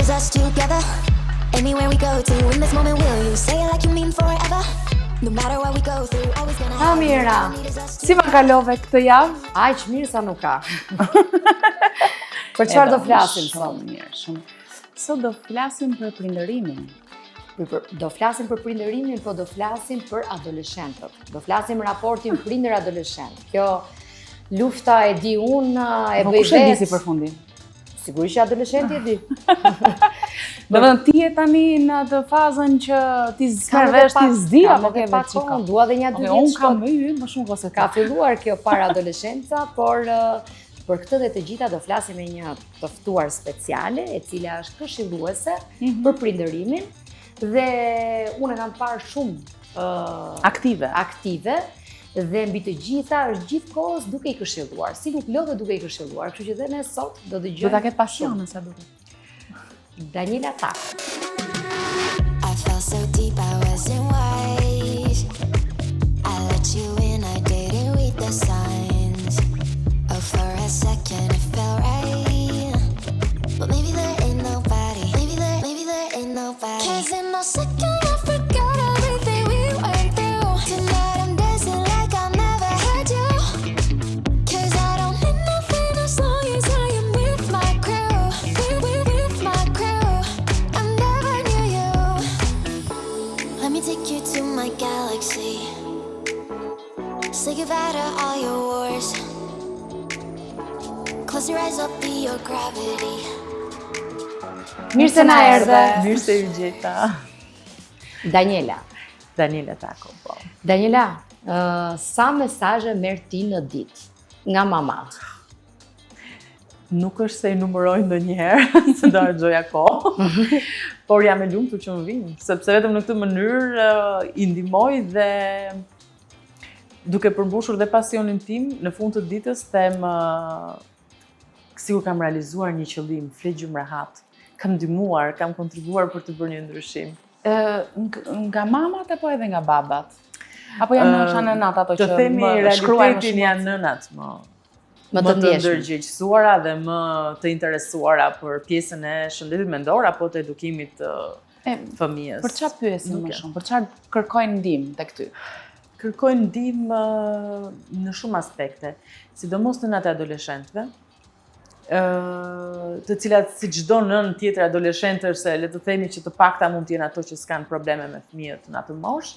is us together. Anywhere we go to, in this moment will you say it like you mean forever? No matter what we go through, always gonna have Mira, si ma kalove këtë javë? Aq mirë sa nuk ka. Për çfarë do flasim sot? Mirë, shumë. Sot do flasim për prindërimin. Do flasim për prindërimin, po do flasim për adoleshentët. Do flasim rapportin prindër-adoleshent. Kjo lufta e di unë, e bëj vetë. Kush e di si përfundin? Sigurisht që adoleshenti e di. Do të ti je tani në atë fazën që ti s'merr vesh, ti s'di apo ke pak kohë, dua edhe 1-2 vjet. Unë kam më shumë kohë se ka filluar kjo para adoleshenca, por për këtë dhe të gjitha do flasim me një të ftuar speciale, e cila është këshilluese për prindërimin dhe unë e kam parë shumë aktive dhe mbi të gjitha është gjithkohës duke i këshilluar. Si nuk lodhe duke i këshilluar, kështu që dhe ne sot do dëgjojmë. Do ta ketë pasionin sa duket. Daniela Tako. I felt so deep I wasn't wise. I let you in, I didn't read the signs. Oh, for a second it felt right. But maybe there ain't nobody. Maybe there ain't nobody. 'Cause in a second I forgot everything we went through. Tonight I'm dancing like I never had you. 'Cause I don't need nothing as long as I am with my crew. With my crew. I never knew you. Let me take you to my galaxy. Say goodbye to all your wars. Close your eyes, I'll be your gravity. Mirë se na erdhe. Mirë se ju gjeta. Daniela Tako, po. Daniela, sa mesazhe merr ti në ditë nga mamat? Nuk është se i numëroj ndonjëherë, se do harxoja kohë, por jam e lumtur që më vinë, sepse vetëm në këtë mënyrë i ndihmoj dhe duke përmbushur dhe pasionin tim, në fund të ditës them sikur kam realizuar një qëllim, flet gjumë rehat, kam ndihmuar, kam kontribuar për të bërë një ndryshim. Nga mamat apo edhe nga babat? Apo janë nënat ato që më shkruajnë më realitetin janë nënat më të ndërgjegjësuara dhe më të interesuara për pjesën e shëndetit mendor apo të edukimit të fëmijës. Për çfarë pyesin më shumë? Për çfarë kërkojnë ndihmë tek ty? Kërkojnë ndihmë në shumë aspekte, sidomos në natë adoleshentëve, të cilat si çdo nën tjetër adoleshentësh, se le të themi që të pakta mund të jenë ato që s'kan probleme me fëmijët në atë moshë.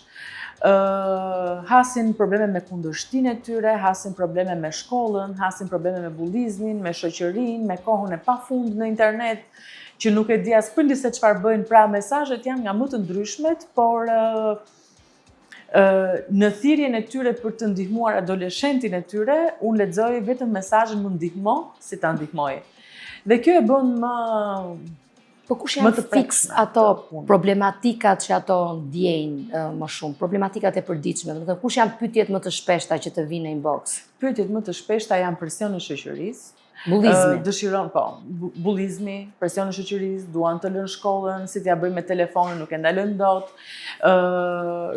Hasin probleme me kundërshtinë e tyre, hasin probleme me shkollën, hasin probleme me bullizmin, me shoqërinë, me kohën e pafund në internet, që nuk e di as prindi se çfarë bëjnë. Pra mesazhet janë nga më të ndryshmet, por në thirrjen e tyre për të ndihmuar adoleshentin e tyre, unë lexoj vetëm mesazhin më ndihmo, si ta ndihmoj. Dhe kjo e bën më Po kush janë fiks ato problematikat që ato ndjejnë më shumë, problematikat e përditshme, do të thënë kush janë pyetjet më të shpeshta që të vinë në inbox? Pyetjet më të shpeshta janë presioni i shoqërisë, bullizmi. Dëshiron, po, bullizmi, presioni i shoqërisë, duan të lënë shkollën, si t'ja bëjnë me telefonin, nuk e ndalojnë dot.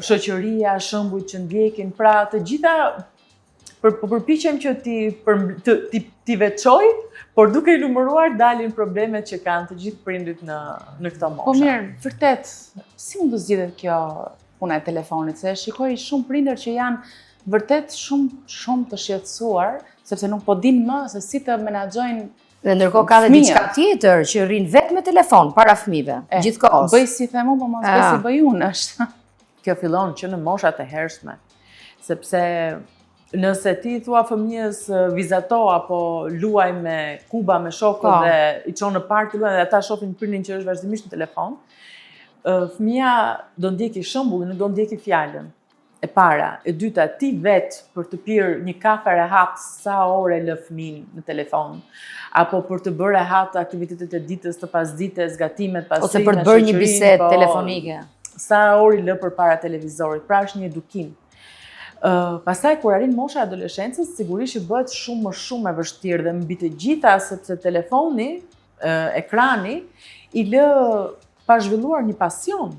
Shoqëria, shembujt që ndjekin, pra të gjitha përpiqem që ti veçoj, por duke i numëruar dalin problemet që kanë të gjithë prindrit në këto moshë. Po mirë, vërtet, si mund të zgjidhet kjo puna e telefonit? Se shikoj shumë prindër që janë vërtet shumë të shqetësuar, sepse nuk po dinë më se si të menaxhojnë. Dhe ndërkohë ka dhe diçka tjetër që rrin vetëm me telefon para fëmijëve, gjithkohës. Bëj si them unë, po mos bëj si bëj unë, është. Kjo fillon që në moshat e hershme, sepse nëse ti thua fëmijës vizato apo luaj me kuba me shokët dhe i çon në park të luajnë dhe ata shohin prindin që është vazhdimisht në telefon, fëmia do ndjeki shembullin, nuk do ndjeki fjalën. E para, e dyta, ti vetë për të pirë një kafe rehat sa ore lë fëmin në telefon, apo për të bërë rehat aktivitetet e ditës, të pasdites, gatimet, pasrit, ose për të bërë një bisedë telefonike. Sa ore lë përpara televizorit, pra është një edukim. Pastaj kur arrin mosha e adoleshencës, sigurisht që bëhet shumë më shumë e vështirë dhe mbi të gjitha sepse telefoni, ekrani i lë pa zhvilluar një pasion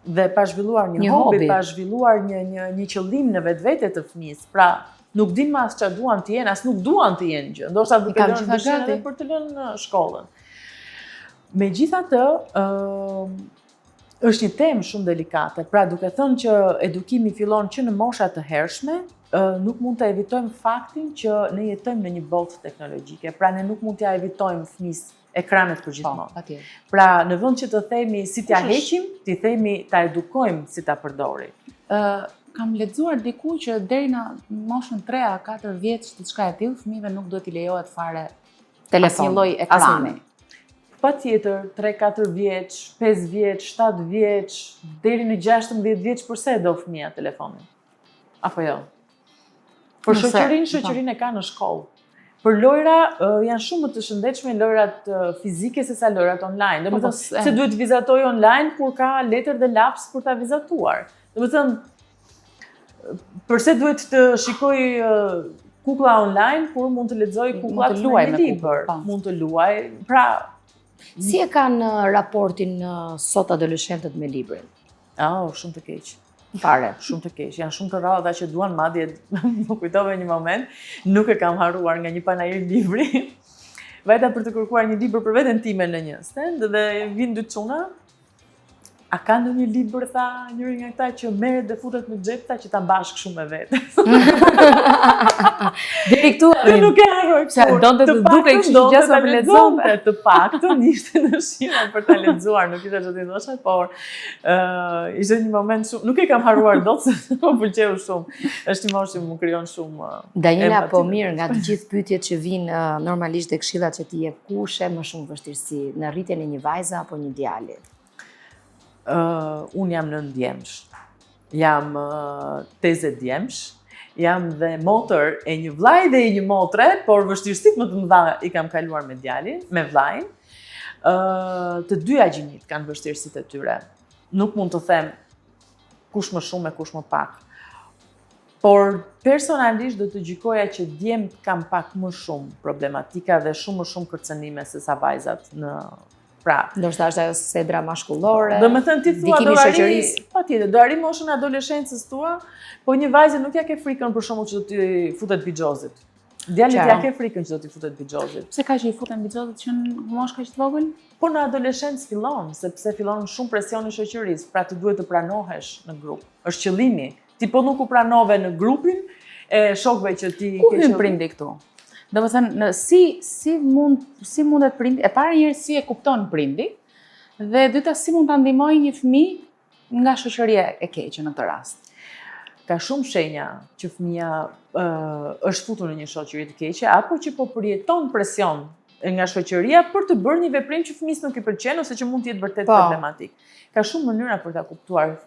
dhe pa zhvilluar një hobi, pa zhvilluar një qëllim në vetvete të fëmijës. Pra, nuk din më as çfarë duan të jenë, as nuk duan të jenë gjë. Ndoshta duke lënë dëshirën edhe për të lënë shkollën. Megjithatë, është një temë shumë delikate. Pra, duke thënë që edukimi fillon që në mosha të hershme, nuk mund të evitojmë faktin që ne jetojmë në një botë teknologjike. Pra, ne nuk mund t'ja evitojmë fëmisë ekranet për gjithmonë. Patjetër. Pra, në vend që të themi si t'ja heqim, t'i themi ta edukojmë si ta përdori. Kam lexuar diku që deri në moshën 3-4 vjeç diçka e tillë, fëmijëve nuk duhet i lejohet fare asnjë lloj ekrani. Patjetër, 3-4 vjeç, 5 vjeç, 7 vjeç, deri në 16 vjeç përse do fëmija telefonin? Apo jo? Për shoqërinë e ka në shkollë. Për lojra janë shumë më të shëndetshme lojrat fizike se sa lojrat online. Domethënë se duhet vizatoj online kur ka letër dhe laps për ta vizatuar. Domethënë përse duhet të shikoj kuklla online kur mund të lexoj kuklla të luaj me libër, mund të luaj. Pra, si e kanë raportin sot adoleshentët me librin? Shumë të keq. Fare. Shumë të keq. Janë shumë të rralla që duan madje, më kujtove një moment, nuk e kam harruar nga një panajër libri. Vajta për të kërkuar një libër për veten time në një stend dhe vinë dy çuna. A ka ndonjë libër, tha njëri nga këta, që merret dhe futet në xhep, tha që ta mbash kështu me vetë. Deri këtu nuk e harroj. Pse donte të dukej kështu gjasa për lexonte. Të paktën ishte dëshira për ta lexuar, nuk ishte çfarë të thosha, por ishte një moment shumë, nuk e kam harruar dot se më pëlqeu shumë. Është një moshë që më krijon shumë. Daniela, po mirë, nga të gjithë pyetjet që vijnë normalisht dhe këshillat që ti jep, kush e më shumë vështirësi në rritjen e një vajze apo një djali? Unë jam nën djemsh, jam teze djemsh, jam dhe motër e një vllai dhe e një motre, por vështirësitë më të mëdha i kam kaluar me djalin, me vllain. Të dyja gjinit kanë vështirësitë e tyre. Nuk mund të them kush më shumë e kush më pak. Por personalisht do të gjykoja që djemt kam pak më shumë problematika dhe shumë më shumë kërcënime se sa vajzat në ndoshta është ajo sedra mashkullore. Do me thënë ti thua do arri, patjetër, do arri moshën e adoleshencës tua, po një vajzë nuk ja ke frikën për shembull që do t'i futet bixhozit. Djalit ja ke frikën që do t'i futet bixhozit. Pse ka që i futen bixhozit që në moshë kaq të vogël? Po në adoleshencë fillon, sepse fillon shumë presioni i shoqërisë, pra ti duhet të pranohesh në grup. Është qëllimi. Ti po nuk u pranove në grupin e shokëve që ti ke. Ku hyn prindi këtu? Do të thënë, si mundet prindi, e para njerë si e kupton prindi, dhe dyta si mund të ndihmojë një fëmijë nga shoqëria e keqe në këtë rast. Ka shumë shenja që fëmia është futur në një shoqëri të keqe, apo që po përjeton presion nga shoqëria për të bërë një veprim që fëmisë nuk i pëlqen ose që mund të jetë vërtet problematik. Ka shumë mënyra për ta kuptuar.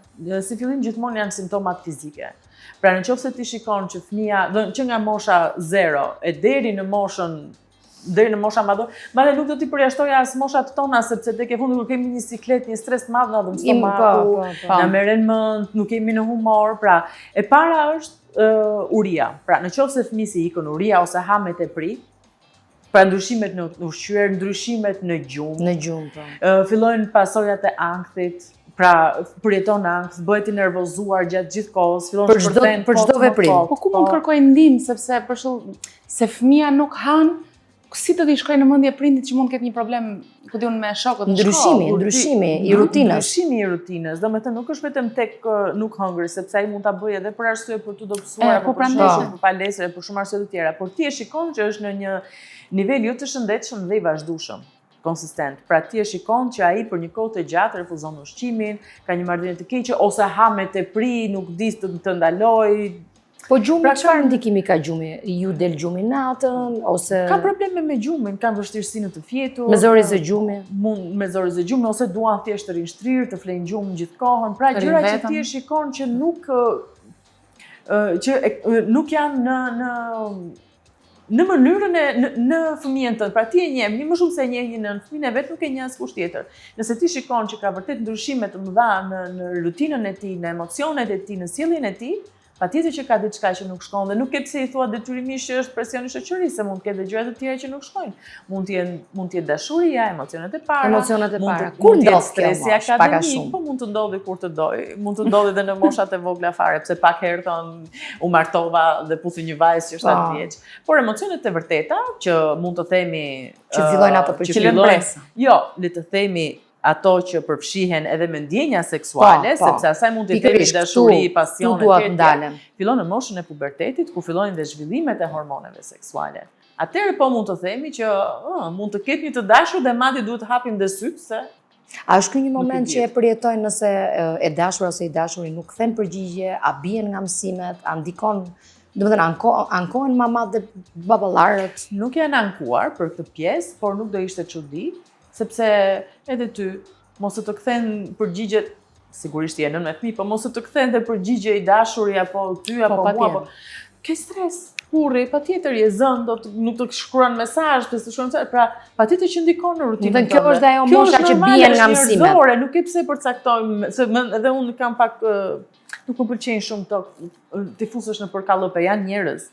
Si fillim gjithmonë janë simptomat fizike. Pra në qoftë se ti shikon që fëmia, që nga mosha 0 e deri në mosha madhore, madje nuk do t'i përjashtoja as moshat tona, sepse tek e fundit kur kemi një siklet, një stres të madh na dëm stomaku, na merren mend, nuk kemi në humor, pra e para është uria. Pra në qoftë se fëmisi ikën uria ose hamet e pri, pra ndryshimet në ushqyer, ndryshimet në gjumë. Po. Fillojnë pasojat e ankthit. Pra, përjeton ankth, bëhet i nervozuar gjatë gjithë kohës, fillon të shpërthen për çdo veprim. Po ku mund kërkoj ndihmë, sepse për shembull, se fëmia nuk han, si do t'i shkojë në mendje prindit që mund të ketë një problem, ku diun me shokët në shkollë. Ndryshimi i rutinës. Ndryshimi i rutinës, domethënë nuk është vetëm tek nuk hëngri, sepse ai mund ta bëjë edhe për arsye për të dobësuar apo për palestre, për shumë arsye të tjera, por ti e shikon që është në një nivel jo të shëndetshëm dhe i vazhdueshëm. Konsistent. Pra ti e shikon që ai për një kohë të gjatë refuzon ushqimin, ka një marrëdhënie të keqe ose hamet e pri, nuk di të ndaloj. Po gjumi, çfarë ndikimi ka gjumi? Ju del gjumi natën ose ka probleme me gjumin, kanë vështirësi në të fjetur. Me zorë zë gjumi, me zorë zë gjumi ose duan thjesht të rinë shtrirë, të flenë gjumë gjithkohën. Pra gjëra që ti e shikon që nuk janë në mënyrën në fëmijën tënd. Pra ti e njeh, një më shumë se e njeh një nën, fëmijën e vet nuk e njeh askush tjetër. Nëse ti shikon që ka vërtet ndryshime të mëdha në rutinën e tij, në emocionet e tij, në sjelljen e tij, patjetër që ka diçka që nuk shkon dhe nuk ke pse I thua detyrimisht që është presioni shoqërisë, se mund të ketë dhe gjëra të tjera që nuk shkojnë. Mund të jetë dashuria, emocionet e para. Emocionet e para. Kur Mund të jetë stresi akademik, po mund të ndodhi kur të doj. Mund të ndodhi edhe në moshat e vogla fare, pse pak herë thon u martova dhe puthi një vajzë që 7 vjeç. Por emocionet e vërteta që mund të themi që fillojnë ato përqindjen. Jo, le të themi ato që përfshihen edhe me ndjenja seksuale, sepse asaj mund të themi dashuri, pasion etj. Fillon në moshën e pubertetit, ku fillojnë dhe zhvillimet e hormoneve seksuale. Atëherë po mund të themi që mund të ketë një të dashur dhe madje duhet të hapim dhe syt se a është ky një moment që e përjetojnë nëse e dashur ose I dashuri nuk kthen përgjigje, a bien nga mësimet, a ndikon, domethënë ankohen mamat dhe baballarët? Nuk janë ankuar për këtë pjesë, por nuk do ishte çudi, sepse edhe ty mos të kthen përgjigjet, sigurisht je nën me fëmijë, po mos të kthen dhe përgjigje I dashuri apo ty apo mua, apo ke stres. Kurri, patjetër je zënë, nuk të shkruan mesazh, të shkruan, pra patjetër që ndikon në rutinën tënde. Kjo është ajo mosha që bien nga mësimet. Nuk e pse përcaktojmë, se edhe unë kam pak nuk më pëlqejnë shumë të fusësh në përkallëpe, janë njerëz.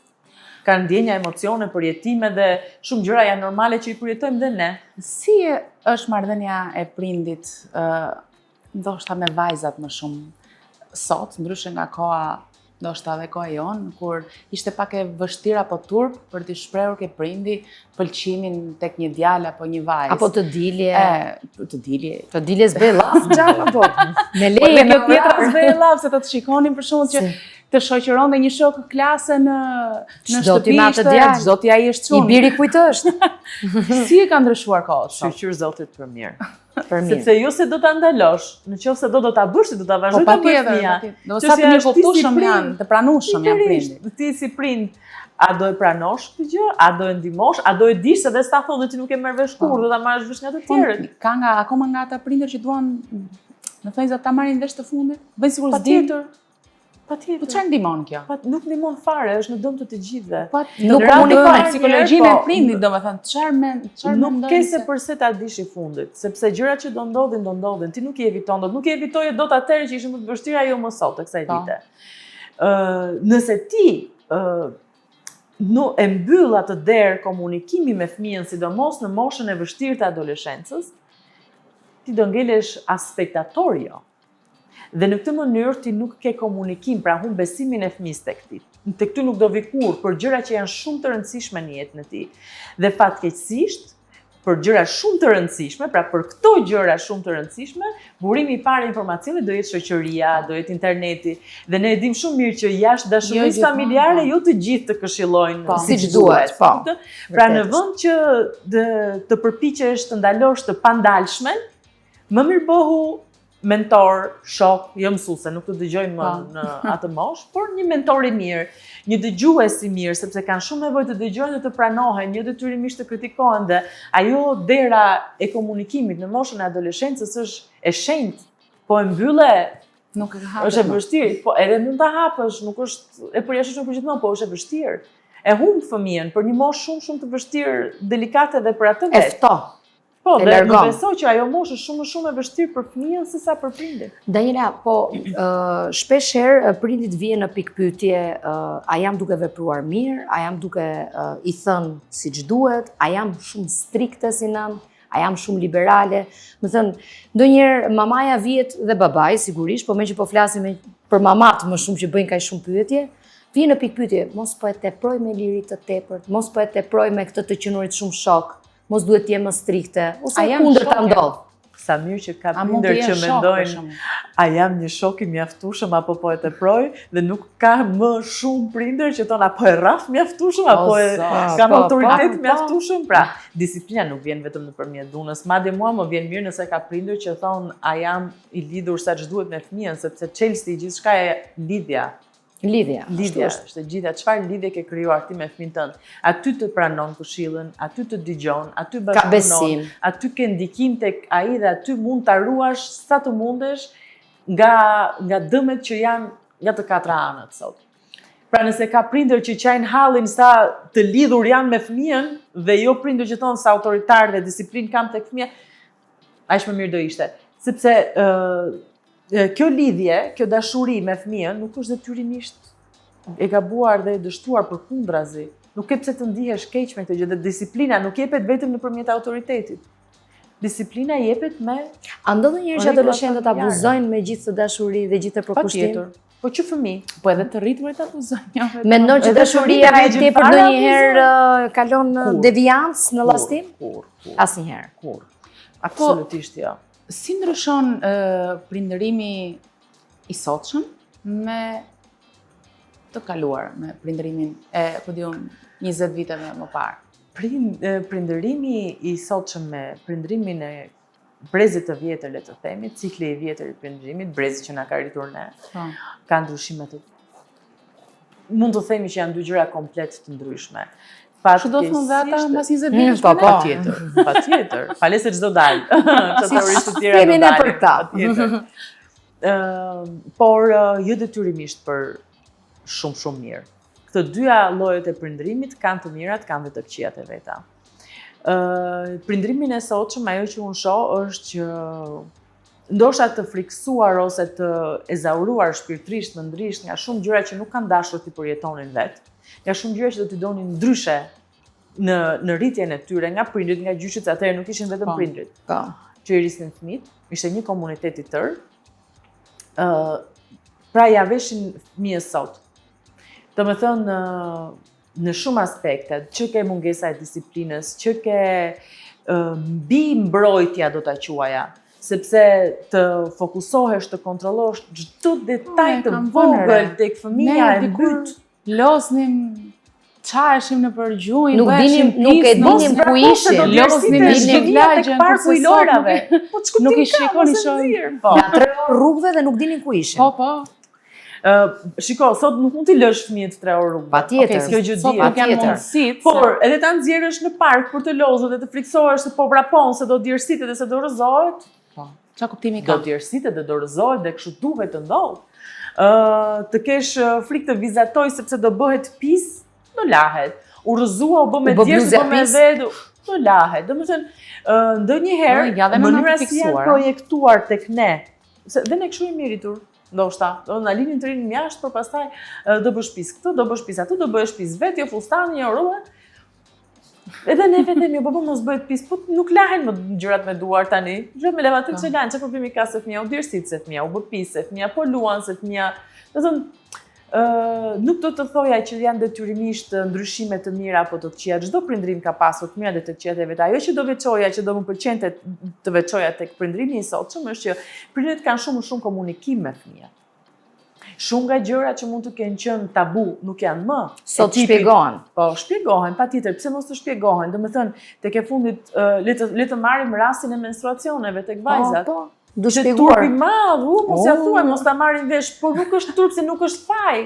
Kanë ndjenja, emocione, përjetime dhe shumë gjëra janë normale që I përjetojmë dhe ne. Si është marrëdhënia e prindit, ndoshta me vajzat më shumë sot, ndryshe nga koha ndoshta dhe koha jonë, kur ishte pak e vështirë apo turp për të shprehur ke prindi pëlqimin tek një djalë apo një vajzë. Apo të dilje. Të dilje s'bëj llaf xham apo. Me leje kjo tjetra s'bëj llaf, se të shikonin për shkak që të shoqëron dhe një shok klase në shtëpi, çdo ti ai është çun. I biri kujt është? Si e ka ndryshuar kohët? Shqyr Zotit për mirë. Sepse jo se do ta ndalosh, nëse do ta bësh, do ta vazhdoj ta bësh fëmia. Do sa të mirë kuptueshëm janë, të pranueshëm janë prindit. Ti si prind, a do e pranosh këtë gjë, a do e ndihmosh, a do e dish se dhe s'ta thonë ti nuk e merr vesh kur, do ta marrësh vesh nga të tjerët. Ka akoma nga ata prindër që duan në thënë ta marrin vesh të fundit, bëjnë sikur s'din. Patjetër. Po çfarë ndihmon kjo? Nuk ndihmon fare, është në dëm të gjithëve. Nuk komunikon psikologjinë e prindit, domethënë çfarë nuk ke se përse ta dish I fundit, sepse gjërat që do ndodhin, ti nuk I eviton dot, nuk I evitoje dot atëherë që ishin më të vështira ajo më sot të kësaj dite. Nëse ti e mbyll atë derë komunikimi me fëmijën, sidomos në moshën e vështirë të adoleshencës, ti do ngelesh as spektator jo. Dhe në këtë mënyrë ti nuk ke komunikim, pra humb besimin e fëmijës tek ti. Tek ty nuk do vi kur për gjëra që janë shumë të rëndësishme në jetën e tij. Dhe fatkeqësisht, për gjëra shumë të rëndësishme, pra për këto gjëra shumë të rëndësishme, burimi I parë informacionit do jetë shoqëria, do jetë interneti, dhe ne e dim shumë mirë që jashtë dashurisë familjare jo të gjithë të këshillojnë siç duhet, po. Pra në vend që të përpiqesh të ndalosh të pandalshmen, më mirë bëhu mentor, shok, jo mësuese, nuk të dëgjojnë më në atë moshë, por një mentor I mirë, një dëgjues I mirë, sepse kanë shumë nevojë të dëgjojnë dhe të pranohen, jo detyrimisht të kritikohen dhe ajo dera e komunikimit në moshën e adoleshencës është e shenjtë, po e mbylle, nuk e hapësh. Është e vështirë, po edhe mund ta hapësh, nuk është e përjashtueshme për gjithmonë, po është e vështirë. E humb fëmijën për një moshë shumë të vështirë, delikate dhe për atë vetë. Po, dhe më besoj që ajo moshë është shumë e vështirë për fëmijën se sa për prindin. Daniela, po shpesh herë prindit vjen në pikpyetje, a jam duke vepruar mirë, a jam duke I thënë siç duhet, a jam shumë strikte si nën, a jam shumë liberale. Më thënë, ndonjëherë mamaja vihet dhe babai sigurisht, po me që po flasim për mamat më shumë që bëjnë kaq shumë pyetje, vjen në pikpyetje, mos po e teproj me liri të tepërt, mos po e teproj me këtë të qenurit shumë shok. Mos duhet të jem më strikte, ose kundërta ndodh. Sa mirë që ka prindër që mendojnë, a jam një shok I mjaftueshëm apo po e teproj, dhe nuk ka më shumë prindër që thonë apo e rraf mjaftueshëm apo kanë autoritet mjaftueshëm. Pra, disiplina nuk vjen vetëm nëpërmjet dhunës. Madje mua më vjen mirë nëse ka prindër që thonë a jam I lidhur sa ç'duhet me fëmijën, sepse çelësi I gjithçka e lidhja. Lidhja është e gjitha, çfarë lidhje ke krijuar ti me fëmijën tënd. Aty të pranon këshillën, aty të dëgjon, aty bashkëpunon, aty ke ndikim tek ai dhe aty mund ta ruash sa të mundesh nga dëmet që janë nga të katra anët sot. Pra nëse ka prindër që qajnë hallin sa të lidhur janë me fëmijën dhe jo prindër që thonë sa autoritar dhe disiplinë kam tek fëmia, aq më mirë do ishte. Sepse kjo lidhje, kjo dashuri me fëmijën nuk është detyrimisht e gabuar dhe e dështuar përkundrazi. Nuk ke pse të ndihesh keq me këtë gjë, dhe disiplina nuk jepet vetëm nëpërmjet autoritetit. Disiplina jepet me... A ndodhonjëherë që adoleshentët abuzojnë me gjithë të dashuri dhe gjithë të përkushtim? Patjetër. Po që fëmijë. Po edhe të rriturit abuzojnë. Mendon që dashuria e tepër ndonjëherë kalon deviancë në llastim? Kur. Asnjëherë. Kur. Absolutisht jo. Si ndryshon prindërimi i sotshëm me të kaluar, me prindërimin e, po diun, 20 viteve më parë? Prindërimi i sotshëm me prindërimin e brezit të vjetër, le të themi, cikli i vjetër i prindërimit, brezi që na ka rritur ne, ka ndryshime të... Mund të themi që janë dy gjëra komplet të ndryshme. Kështu do thonë dhe ata mbas 20 vitësh? Po, patjetër. Pale se çdo dalë. Këto teorisë të tjera do dalin. Për këta. Patjetër. Por jo detyrimisht për shumë mirë. Këto dyja llojet e prindërimit kanë të mirat, kanë dhe të këqijat e veta. Prindërimin e sotshëm, ajo që unë shoh është që ndoshta të friksuar ose të ezauruar shpirtërisht, mendërisht nga shumë gjëra që nuk kanë dashur t'i përjetonin vetë, nga shumë gjëra që do t'i donin ndryshe në rritjen e tyre nga prindrit, nga gjyqët, atëherë nuk ishin vetëm prindrit që i rrisin fëmijët, ishte një komunitet i tërë. Pra ja veshin fëmijës sot. Domethënë në shumë aspekte, që ke mungesa e disiplinës, që ke mbi mbrojtja do ta quaja, sepse të fokusohesh, të kontrollosh çdo detaj të vogël tek fëmia e mbyt. Loznim, çaheshim në përgjujnë, nuk e dinim ku ishin, loznim në zhvillajën procedurave. Nuk i shikoni shohin. Na 3 orë rrugëve dhe nuk dinin ku ishin. Po. Shiko, sot nuk mund t'i lësh fëmijët 3 orë rrugë. Patjetër. Kjo gjë sot nuk janë mundësit. Por edhe ta nxjerrësh në park për të lozur dhe të friksohesh se po vrapon, se do djersitet dhe se do rrëzohet. Po. Çfarë kuptimi ka? Do djersitet dhe do rrëzohet dhe kështu duhet të ndodh. Të kesh frikë të vizatoj sepse do bëhet pis, do lahet. U rrëzua, u bë me djersë, u bë me vedë, do lahet. Domethënë, ndonjëherë mënyra si janë projektuar tek ne, dhe ne kështu jemi rritur. Ndoshta, do na linin të rinë jashtë, por pastaj do bësh pis këtu, do bësh pis aty, do bësh pis vetë, jo fustani, jo rrugë. Edhe ne vetëm jo bëbë mos bëhet pis, po nuk lahen më gjërat me duar tani. Gjërat me levatin që lahen, çfarë problemi ka se fëmia u djersit se fëmia, u bë pis se fëmia, po luan se fëmia. Do thënë, nuk do të thoja që janë detyrimisht ndryshime të mira apo të këqija. Çdo prindrim ka pasur të mira dhe të këqijat e vet. Ajo që do veçoja, që do më pëlqente të veçoja tek prindrimi i sotshëm është që prindërit kanë shumë komunikim me fëmijët. Shumë nga gjëra që mund të kenë qenë tabu nuk janë më. Sot shpjegohen. Po, shpjegohen, patjetër. Pse mos të shpjegohen? Domethënë, tek e fundit le të marrim rastin e menstruacioneve tek vajzat. Po. Do shpjeguar. Turpi madh, mos ja thuaj, mos ta marrin vesh, por nuk është turp se nuk është faj.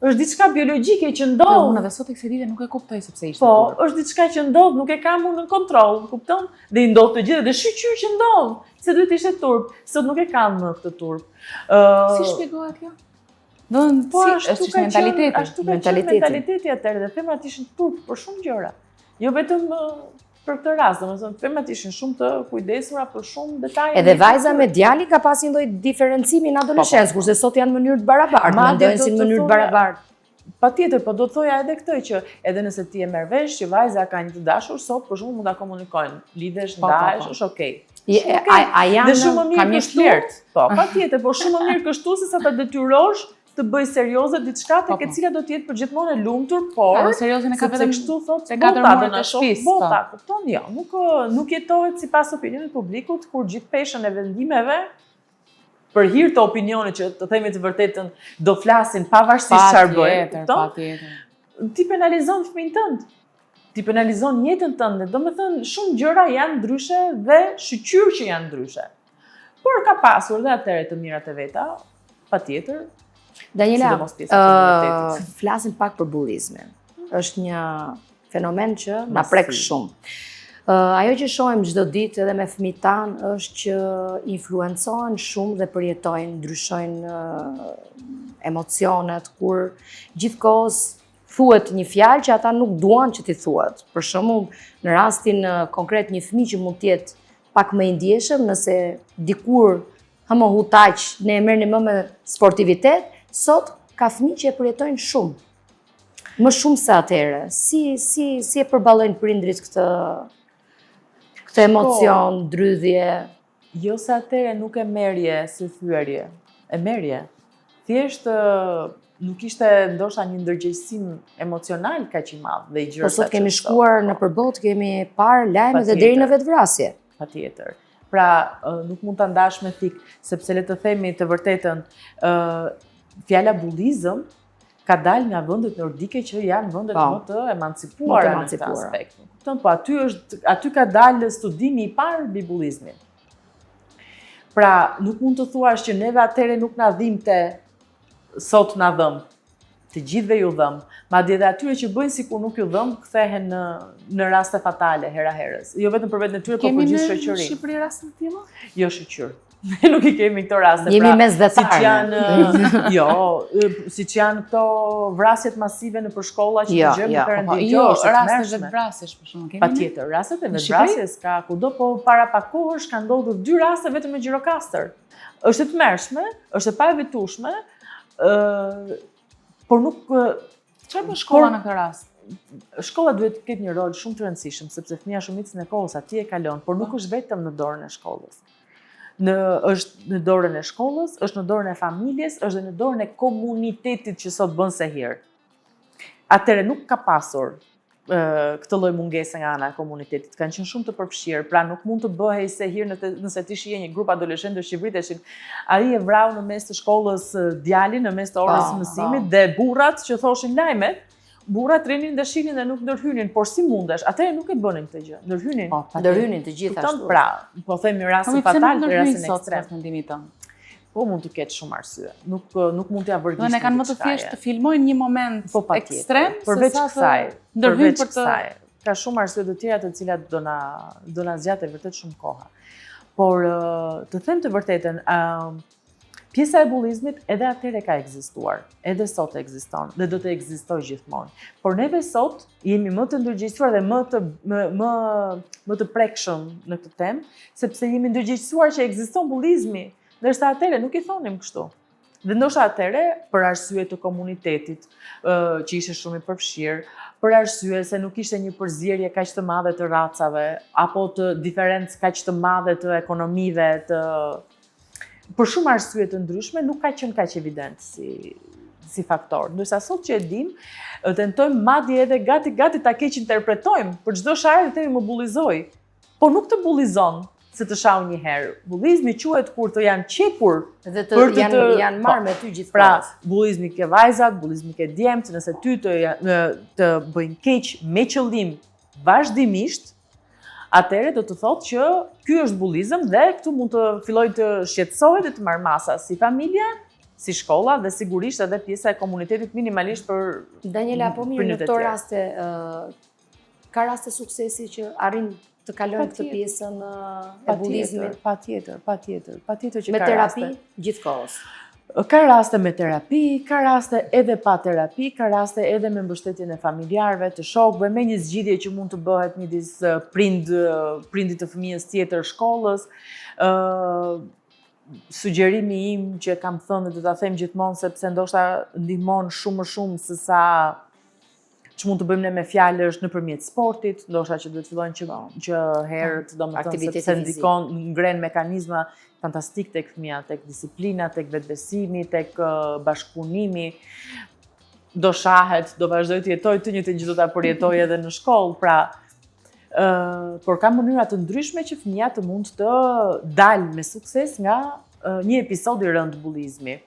Është diçka biologjike që ndodh. Unë edhe sot tek se nuk e kuptoj sepse ishte turp. Po, është diçka që ndodh, nuk e kam unë në kontroll, kupton? Dhe i ndodh të gjithë dhe shqyr që ndodh. Se duhet ishte turp, sot nuk e kam më këtë turp. Si shpjegohet kjo? Po, është mentaliteti atëherë dhe femrat ishin turp për shumë gjëra. Jo vetëm për këtë rast, domethënë femrat ishin shumë të kujdesura për shumë detaje. Edhe vajza me djalin ka pas një lloj diferencimi në adoleshencë, kurse sot janë në mënyrë të barabartë, mendojnë si në mënyrë të barabartë. Patjetër, po do të thoja edhe këtë që edhe nëse ti e merr vesh që vajza ka një të dashur sot, për shembull mund ta komunikojnë, lidhesh, ndahesh, është okay. A janë kam një flirt. Po, patjetër, por shumë më mirë kështu se sa ta detyrosh të bëj serioze diçka tek e cila do të jetë përgjithmonë e lumtur, por seriozën e ka vetëm kështu thotë te 4 muajt e shtëpisë. Bota, kupton jo, nuk jetohet sipas opinionit publikut kur gjithë peshën e vendimeve për hir të opinionit që të themi të vërtetën do flasin pavarësisht çfarë bëjnë. Patjetër. Ti penalizon fëmin tënd. Ti penalizon jetën tënde. Domethënë shumë gjëra janë ndryshe dhe shqyr që janë ndryshe. Por ka pasur dhe atëre të mirat e veta, patjetër. Daniela, flasim pak për bullizmin. Është një fenomen që na prek shumë. Ajo që shohim çdo ditë edhe me fëmijët tanë është që influencohen shumë dhe përjetojnë, ndryshojnë emocionet kur gjithkohës thuhet një fjalë që ata nuk duan që t'i thuhet. Për shembull, në rastin konkret një fëmijë që mund të jetë pak më i ndjeshëm, nëse dikur hutaq ne e merrni më me sportivitet, sot ka fëmijë që e përjetojnë shumë. Më shumë se atëherë. Si e përballojnë prindrit këtë emocion, ndrydhje? Jo se atëherë nuk e merje si thyerje, e merje. Thjesht nuk ishte ndoshta një ndërgjegjësim emocional kaq i madh dhe i gjerë. Po sot kemi shkuar në përbot, kemi parë lajme dhe deri në vetvrasje. Patjetër. Pra nuk mund ta ndash me thik, sepse le të themi të vërtetën, fjala bullizëm ka dalë nga vendet nordike që janë vendet më të emancipuara në këtë aspekt. Po aty ka dalë studimi i parë mbi bullizmin. Pra, nuk mund të thuash që neve atëre nuk na dhimbte, sot na dhëm. Të gjithëve ju dhëm. Madje edhe atyre që bëjnë sikur nuk ju dhëm, kthehen në raste fatale hera herës. Jo vetëm për veten e tyre, por për gjithë shoqërinë. Kemi në Shqipëri raste të tilla? Jo shoqër. Ne nuk i kemi këto raste. Jemi mesdhetarë. Siç janë këto vrasjet masive në shkolla që dëgjojmë në perëndim. Jo, raste vetvrasjesh për shkakun. Patjetër, rastet e vetvrasjes ka kudo, po para pak kohësh ka ndodhur 2 raste vetëm në Gjirokastër. Është e tmerrshme, është e pa evitueshme, por nuk çfarë bën shkolla në këtë rast? Shkolla duhet të ketë një rol shumë të rëndësishëm, sepse fëmia shumicën e kohës atje e kalon, por nuk është vetëm në dorën e shkollës. Është në dorën e shkollës, është në dorën e familjes, është dhe në dorën e komunitetit që sot bën se hir. Atëre nuk ka pasur këtë lloj mungese nga ana e komunitetit. Kanë qenë shumë të përfshirë, pra nuk mund të bëhej se hir nëse ti shije një grup adoleshentësh që vriteshin, ai e vrau në mes të shkollës djalin, në mes të orës së mësimit dhe burrat që thoshin lajmet. Burrat rinin dhe shinin dhe nuk ndërhynin, por si mundesh? Atëherë nuk e bënin këtë gjë. Ndërhynin të gjithashtu. Pra, po themi rasti fatal dhe rastin ekstrem. Mendimin tënd. Po mund të ketë shumë arsye. Nuk mund t'ia vërgjisë. Ne kanë më të thjeshtë të filmojnë një moment ekstrem përveç kësaj. Ndërhyn për të. Ka shumë arsye të tjera të cilat do na zgjatë vërtet shumë koha. Por të them të vërtetën, pjesa e bullizmit edhe atëherë ka ekzistuar, edhe sot ekziston dhe do të ekzistojë gjithmonë. Por neve sot jemi më të ndërgjegjësuar dhe më të prekshëm në këtë temë, sepse jemi ndërgjegjësuar që ekziston bullizmi, ndërsa atëherë nuk i thonim kështu. Dhe ndoshta atëherë për arsye të komunitetit, që ishte shumë i përfshirë, për arsye se nuk ishte një përzierje kaq të madhe të racave, apo të diferencë kaq të madhe të ekonomive, për shumë arsye të ndryshme nuk ka qenë kaq evident si faktor. Ndërsa sot që e dim, tentojmë madje edhe gati ta keq interpretojmë për çdo sharë dhe themi më bullizoj. Po nuk të bullizon se të shau një herë. Bullizmi quhet kur të janë qepur dhe janë marrë me ty gjithkohë. Pra, bullizmi ke vajzat, bullizmi ke djemt, nëse ty të bëjnë keq me qëllim vazhdimisht, atëherë do të thotë që ky është bullizëm dhe këtu mund të filloj të shqetësohet dhe të marrë masa si familja, si shkolla dhe sigurisht edhe pjesa e komunitetit minimalisht për Daniela, po mirë, në këto raste ka raste suksesi që arrin të kalojnë këtë pjesën e bullizmit? Patjetër që me ka terapi raste. gjithkohës. Ka raste me terapi, ka raste edhe pa terapi, ka raste edhe me mbështetjen e familjarëve, të shokëve, me një zgjidhje që mund të bëhet midis prindit të fëmijës tjetër shkollës. Sugjerimi im që kam thënë dhe do ta them gjithmonë sepse ndoshta ndihmon shumë më shumë se sa që mund të bëjmë ne me fjalë është nëpërmjet sportit, ndoshta që duhet fillojnë që herët, domethënë sepse ndikon ngren mekanizma fantastik tek fëmia, tek disiplina, tek vetbesimi, tek bashkëpunimi. Do shahet, do vazhdoj të jetoj të njëjtën gjë do ta përjetoj edhe në shkollë, pra por ka mënyra të ndryshme që fëmia të mund të dalë me sukses nga një episod i rënd bullizmi.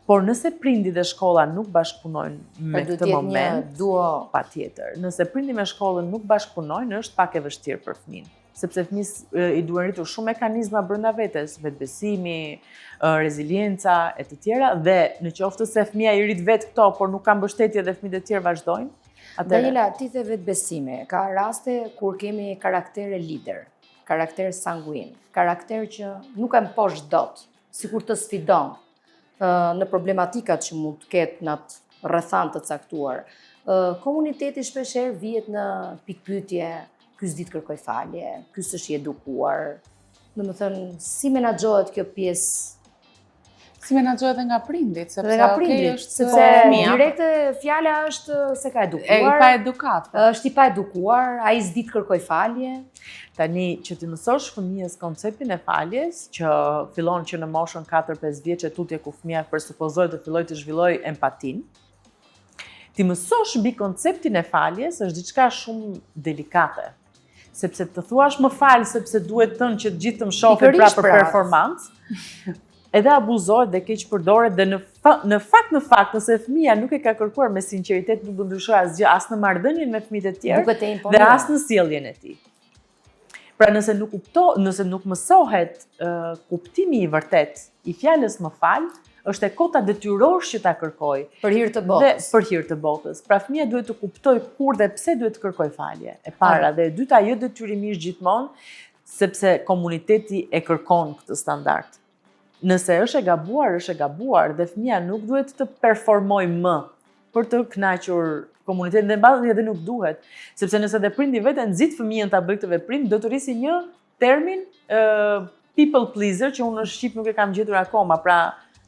Por nëse prindi dhe shkolla nuk bashkëpunojnë me këtë moment, patjetër. Nëse prindi me shkollën nuk bashkëpunojnë, është pak e vështirë për fëmin. Sepse fëmis i duhen rritur shumë mekanizma brenda vetes, vetbesimi, rezilienca e të tjera, dhe në qoftë se fëmia i rrit vetë këto, por nuk ka mbështetje dhe fëmijët e tjerë vazhdojnë. Daniela, ti the vetbesimi, ka raste kur kemi karaktere lider, karakter sanguin, karakter që nuk e mposh dot, sikur të sfidon në problematikat që mund të ketë në atë rrethan të caktuar. Komuniteti shpeshherë vihet në pikpyetje, ky s'di të kërkoj falje, ky s'është i edukuar. Domethënë, si menaxhohet kjo pjesë? Si menaxhohet edhe nga prindit, sepse Dhe nga prindit, sepse direkte fjala është se ka edukuar. E pa edukat. Është i pa edukuar, ai s'di të kërkoj falje. Tani që ti mësosh fëmijës konceptin e faljes, që fillon që në moshën 4-5 vjeçë tutje ku fëmia presupozohet të fillojë të zhvillojë empatinë. Ti mësosh mbi konceptin e faljes është diçka shumë delikate. Sepse të thuash më fal sepse duhet thënë që të gjithë të më shohin pra për performancë, edhe abuzohet dhe keq përdoret dhe në fakt nëse fëmia nuk e ka kërkuar me sinqeritet nuk do ndryshoj asgjë as në marrëdhënien me fëmijët e tjerë dhe as në sjelljen e tij. Pra nëse nuk mësohet kuptimi i vërtet i fjalës më fal, është e kota detyror që ta kërkoj për hir të botës. Për hir të botës. Pra fëmia duhet të kuptoj kur dhe pse duhet të kërkoj falje. E para dhe e dyta jo detyrimisht gjithmonë, sepse komuniteti e kërkon këtë standard. Nëse është e gabuar dhe fëmia nuk duhet të performoj më për të kënaqur komunitetin dhe mbasi edhe nuk duhet, sepse nëse dhe prindi vetë nxit fëmijën ta bëjë këtë veprim, do të rrisi një termin people pleaser që unë në shqip nuk e kam gjetur akoma, pra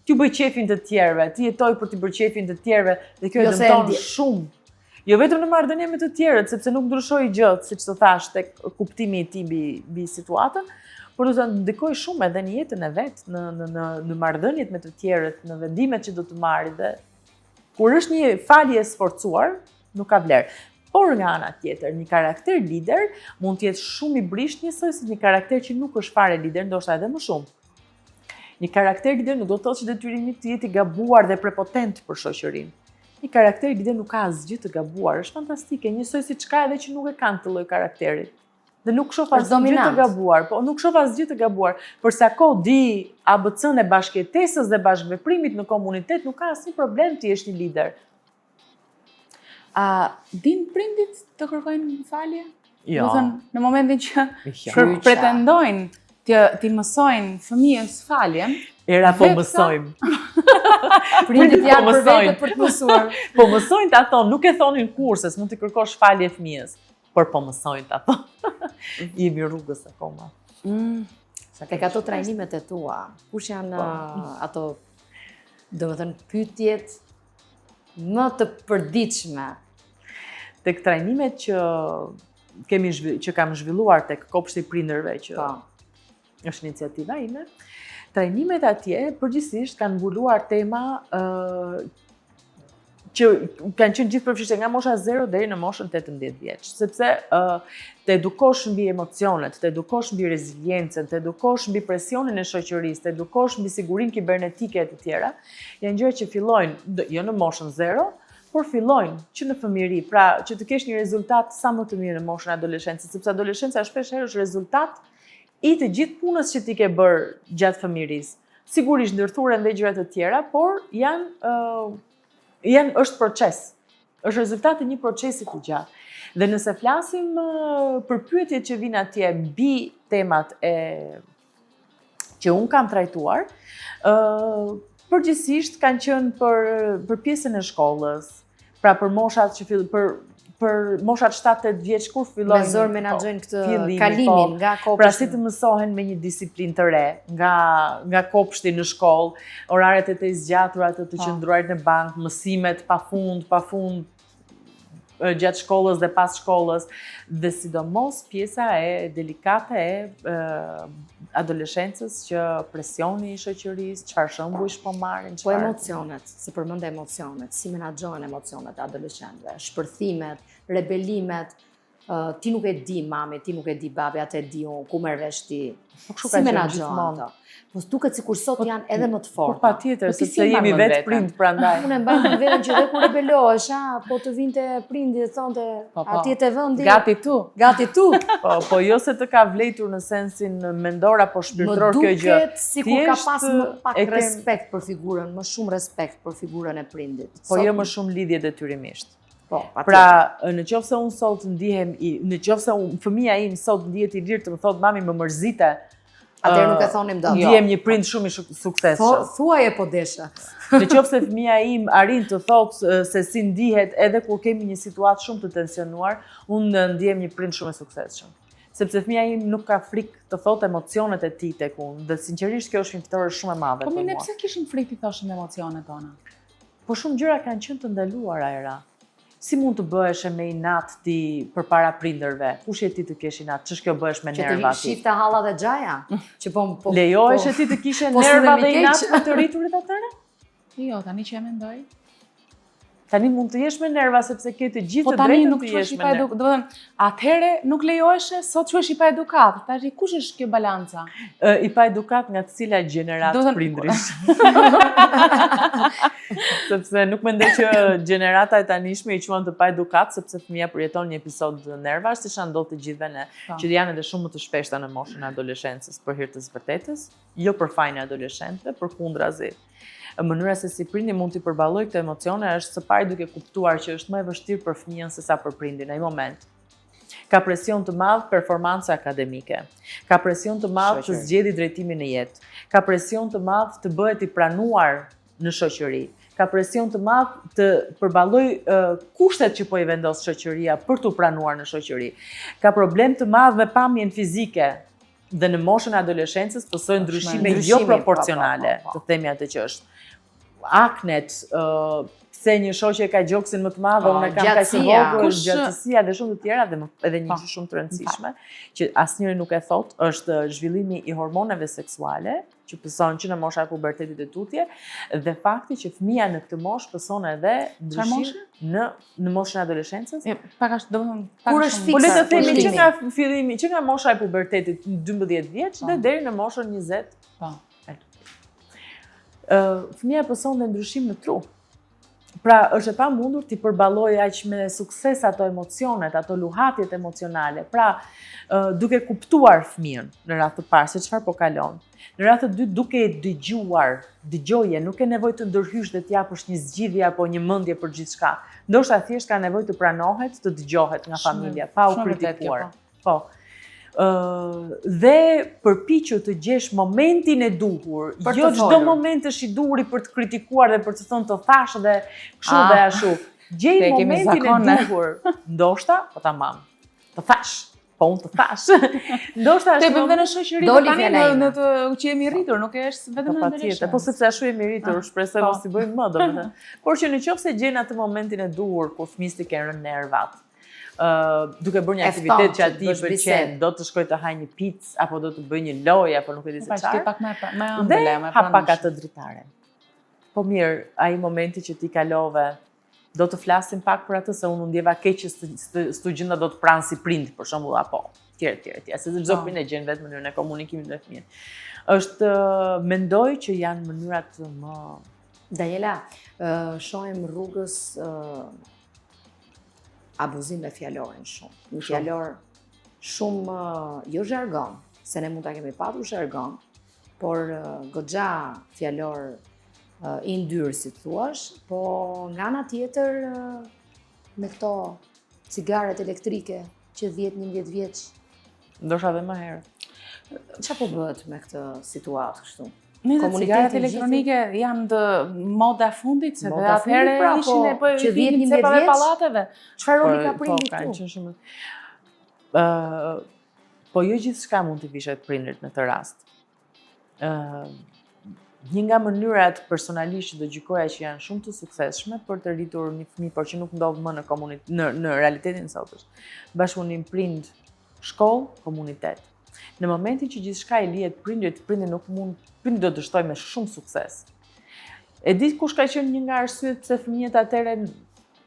t'ju bëj qefin të tjerëve, ti jetoj për t'i bërë qefin të tjerëve dhe kjo e dëmton shumë. Jo vetëm në marrëdhënie me të tjerët, sepse nuk ndryshoi gjë, siç të thash, tek kuptimi i tij mbi situatën, por do të ndikoj shumë edhe në jetën e vet, në marrëdhëniet me të tjerët, në vendimet që do të marrë dhe kur është një falje e sforcuar, nuk ka vlerë. Por nga ana tjetër, një karakter lider mund të jetë shumë i brisht njësoj si një karakter që nuk është fare lider, ndoshta edhe më shumë. Një karakter lider nuk do të thotë që detyrimi të jetë i gabuar dhe prepotent për shoqërinë. Një karakter lider nuk ka asgjë të gabuar, është fantastike, njësoj si çka edhe që nuk e kanë të lloj karakteri. Dhe nuk shoh asgjë të gabuar, po nuk shoh asgjë të gabuar. Për sa kohë di ABC-n e bashkëjetesës dhe bashkëveprimit në komunitet, nuk ka asnjë problem të jesh një lider. A din prindit të kërkojnë falje? Jo. Do thënë, në momentin që pretendojnë ti mësojnë fëmijës faljen, era po mësojmë. Prindit janë për vete për të mësuar. Po mësojnë ta thonë, nuk e thonin kurses, mund t'i kërkosh falje fëmijës, por po mësojnë ta thonë. Jemi rrugës akoma. Tek ato trajnimet e tua, kush janë ato, domethënë pyetjet më të përditshme? Tek trajnimet që kam zhvilluar tek kopshti i prindërve që është iniciativa ime, trajnimet atje përgjithsisht kanë mbuluar tema që kanë qenë gjithë përfshirëse nga mosha 0 deri në moshën 18 vjeç, sepse të edukosh mbi emocionet, të edukosh mbi reziliencën, të edukosh mbi presionin e shoqërisë, të edukosh mbi sigurinë kibernetike e të tjera, janë gjëra që fillojnë jo në moshën 0, por fillojnë që në fëmijëri, pra që të kesh një rezultat sa më të mirë në moshën adoleshencës, sepse adoleshenca shpesh herë është rezultat i të gjithë punës që ti ke bërë gjatë fëmijërisë. Sigurisht ndërthurën dhe gjëra të tjera, por është proces. Është rezultati i një procesi të gjatë. Dhe nëse flasim për pyetjet që vijnë atje mbi temat që unë kam trajtuar, përgjithsisht kanë qenë për pjesën e shkollës, pra për moshat që për moshat 7-8 vjeç kur fillojnë me zor menaxhojnë këtë kalimin nga kopshti. Pra si të mësohen me një disiplinë të re, nga kopshti në shkollë, oraret e të zgjatura të qëndruarit në bank, mësimet pafund gjatë shkollës dhe pas shkollës, dhe sidomos pjesa e delikate e adoleshencës që presioni i shoqërisë, çfarë shembuj po marrin, po emocionet, se përmend emocionet, si menaxhohen emocionet e adoleshentëve, shpërthimet, rebelimet, ti nuk e di mami, ti nuk e di babi, atë e di unë, ku merr vesh ti. Si menaxhohen ato? Po duket sikur sot janë edhe më të forta. Po patjetër, sepse jemi vetë prind prandaj. Unë e mbaj në veten që edhe kur rebelohesh, po të vinte prindi dhe thonte atje te vendi. Gati tu. Gati tu. Po jo se të ka vlejtur në sensin mendor apo shpirtëror kjo gjë. Më duket sikur ka pas më pak respekt për figurën, më shumë respekt për figurën e prindit. Po jo më shumë lidhje detyrimisht. Po, pra, nëse unë sot ndihem nëse fëmia im sot ndihet i lirë të më thotë mami më mërzite, atëherë nuk e thonim dot. Ndihem një prind shumë i suksesshëm. Thuaje po desha. Nëse fëmia im arrin të thotë se si ndihet edhe kur kemi një situatë shumë të tensionuar, unë ndihem një prind shumë i suksesshëm. sepse fëmia im nuk ka frikë të thotë emocionet e tij tek unë, dhe sinqerisht kjo është një fitore shumë e madhe Po për ne mua. pse kishim frikë të thoshim emocionet tona? Po shumë gjëra kanë qenë të ndaluara era. Si mund të bëhesh me inat ti përpara prindërve? Kush je ti të kesh inat? Ç'është kjo bëhesh me Që nerva të ti? shifte halla dhe xhaja, që po Lejohesh e ti të kishe po nerva s'u dhe vemi inat keq. me të rriturit atëre? Jo, tani që e mendoj. Tani mund të jesh me nerva sepse ke të gjithë Po të tani drejtën nuk të quhesh jesh i me pa nerva. edukat, do të thënë, atëherë nuk lejoheshe, sot quhesh i pa edukat. Tash kush është kjo balanca? I pa edukat nga të cila gjenerat Do thënë- prindrish. Sepse nuk mendoj që gjenerata e tanishme i quhen të pa edukat, sepse fëmia përjeton një episod nervash, siç na ndodh të gjithëve ne, Po. që janë edhe shumë më të shpeshta në moshën e adoleshencës për hir të së vërtetës, jo për fajin e adoleshentëve, përkundrazi. Mënyra se si prindi mund t'i përballojë këto emocione është së pari duke kuptuar që është më e vështirë për fëmijën se sa për prindin ai moment. Ka presion të madh performanca akademike. Ka presion të madh të zgjedhë drejtimin në jetë. Ka presion të madh të bëhet i pranuar në shoqëri. Ka presion të madh të përballoj kushtet që po i vendos shoqëria për t'u pranuar në shoqëri. Ka problem të madh me pamjen fizike. Dhe në moshën e adoleshencës pësojnë ndryshime jo proporcionale, të themi atë që është. Aknet, pse një shoqe ka gjoksin më të madhe, unë kam kaq të vogël, gjatësia dhe shumë të tjera, dhe edhe një gjë shumë të rëndësishme, që asnjëri nuk e thot, është zhvillimi i hormoneve seksuale, që pëson që në mosha e pubertetit e tutje, dhe fakti që fëmia në këtë moshë pëson edhe ndryshim në moshën e adoleshencës. Pak ashtu, do të thënë, Kur është Po le të fiksa themi që pushtimi. nga fillimi, që nga mosha e pubertetit 12 vjeç dhe deri në moshën 20. Po. Fëmia pëson dhe ndryshim në tru. Pra, është e pamundur t'i përballojë aq me sukses ato emocionet, ato luhatjet emocionale. Pra, duke kuptuar fëmijën në radhë të parë se çfarë po kalon. Në radhë të dytë duke e dëgjuar, dëgjoje, nuk ke nevojë të ndërhysh dhe t'japësh një zgjidhje apo një mendje për gjithçka. Ndoshta thjesht ka nevojë të pranohet, të dëgjohet nga familja, pa u kritikuar. Po. Dhe përpiqu të gjesh momentin e duhur, jo çdo moment është i duhur për të kritikuar dhe për të thënë të thash dhe kështu dhe ashtu. Gjej momentin e duhur. Ndoshta, po tamam. Të thash. Po unë të thash. Ndoshta është edhe në shoqëri tani në të që jemi rritur, nuk është vetëm në adoleshencë. Po sepse ashtu jemi rritur, shpresoj mos i bëjmë më domethënë. Por që nëse gjen atë momentin e duhur kur fëmijët i kanë rënë nervat, duke bërë një aktivitet që atij pëlqen, do të shkoj të haj një picë apo do të bëj një lojë apo nuk e di se çfarë. Pak më ëmbël, më hap pak atë dritare. Po mirë, ai momenti që ti kalove, do të flasim pak për atë se unë ndjeva keq që s'u gjenda do të pranë si prind, për shembull, apo tjerë, se çdo prind e gjen vetë mënyrën e komunikimit me fëmijën. Është mendoj që janë mënyrat më Daniela, shohim rrugës abuzim me fjalorin shumë. Një fjalor shumë, jo zhargon, se ne mund ta kemi patur zhargon, por goxha fjalor i ndyrë, si thuash, po nga ana tjetër me këto cigaret elektrike që 10-11 vjeç. Ndoshta edhe më herë. Çfarë po bëhet me këtë situatë kështu? Cigaret elektronike janë të moda fundit, se dhe atëherë ishin e që 10-11 vjeç pallateve. Çfarë roli ka prindi këtu? këtu? Shumë. Po jo gjithçka mund t'i vishet prindrit në këtë rast. Një nga mënyrat personalisht që do gjykoja që janë shumë të suksesshme për të rritur një fëmijë, por që nuk ndodh më në realitetin sotësh. Bashkëpunim prind, shkollë, komunitet. Në momentin që gjithçka i lihet prindrit, prindi do të dështoj me shumë sukses. E di kush ka qenë një nga arsyet pse fëmijët atëre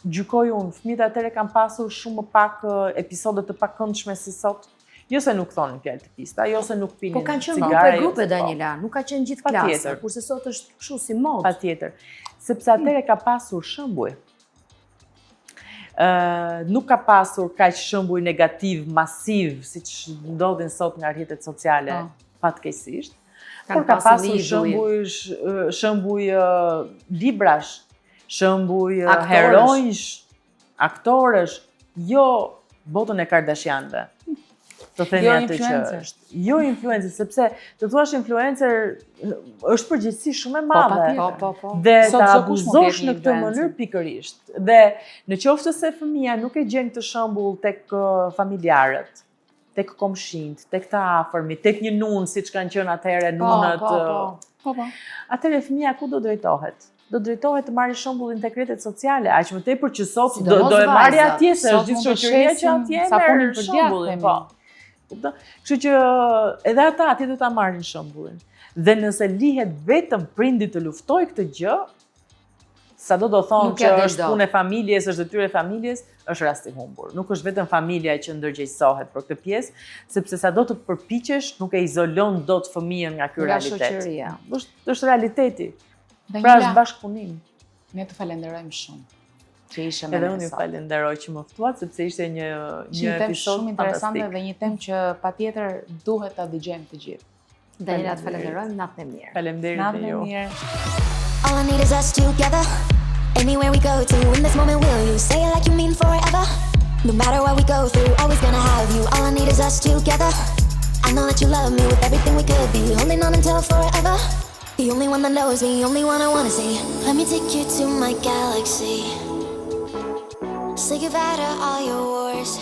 gjykoj unë, fëmijët atëre kanë pasur shumë më pak episode të pakëndshme si sot. Jo se nuk thonin fjalë të pista, jo se nuk pinin cigare. Po kanë qenë grupe grupe, Daniela, nuk ka qenë gjithë klasa, kurse sot është kështu si modë. Patjetër. Sepse atëre ka pasur shembuj. Nuk ka pasur kaq shembuj negativ, masiv, siç ndodhin sot nga rrjetet sociale, fatkeqësisht. Por ka pasur shembuj librash, shembuj heronjsh, aktorësh, jo botën e Kardashianëve. Të themi atë që është. Jo influencer, sepse të thuash influencer është përgjegjësi shumë e madhe. Po. Dhe ta abuzosh në këtë mënyrë pikërisht. Dhe në qoftë se fëmia nuk e gjen këtë shembull tek familjarët, tek komshinjt, tek të afërmit, tek një nunë, siç kanë qenë atëherë nunët. Po. Atëherë fëmia ku do drejtohet? Do drejtohet të marrë shembullin tek rrjetet sociale, aq më tepër që sot do e marrë atje se është gjithë shoqëria që atje merr shembullin, po. Kupton? Kështu që edhe ata atje do ta marrin shembullin. Dhe nëse lihet vetëm prindi të luftojë këtë gjë, sado do thonë që është punë e familjes, është detyrë e familjes, është rast i humbur. Nuk është vetëm familja që ndërgjegjësohet për këtë pjesë, sepse sado të përpiqesh nuk e izolon dot fëmijën nga ky realitet. Nga shoqëria. Është realiteti. Daniela, Pra është bashkëpunim. Ne të falenderojmë shumë që ishe me Edhe ne unë ju sot. falenderoj që më ftuat sepse ishte një Temë episod shumë interesante fantastik. dhe një temë që patjetër duhet ta dëgjojmë të gjithë. Daniela, të falenderojmë, natën e mirë. Faleminderit Natën dhe e ju. mirë. All I need is us together. Anywhere we go to, in this moment will you say it like you mean forever? No matter what we go through, always gonna have you. All I need is us together. I know that you love me with everything we could be, holding on until forever. The only one that knows me, only one I wanna see. Let me take you to my galaxy. Say goodbye to all your wars.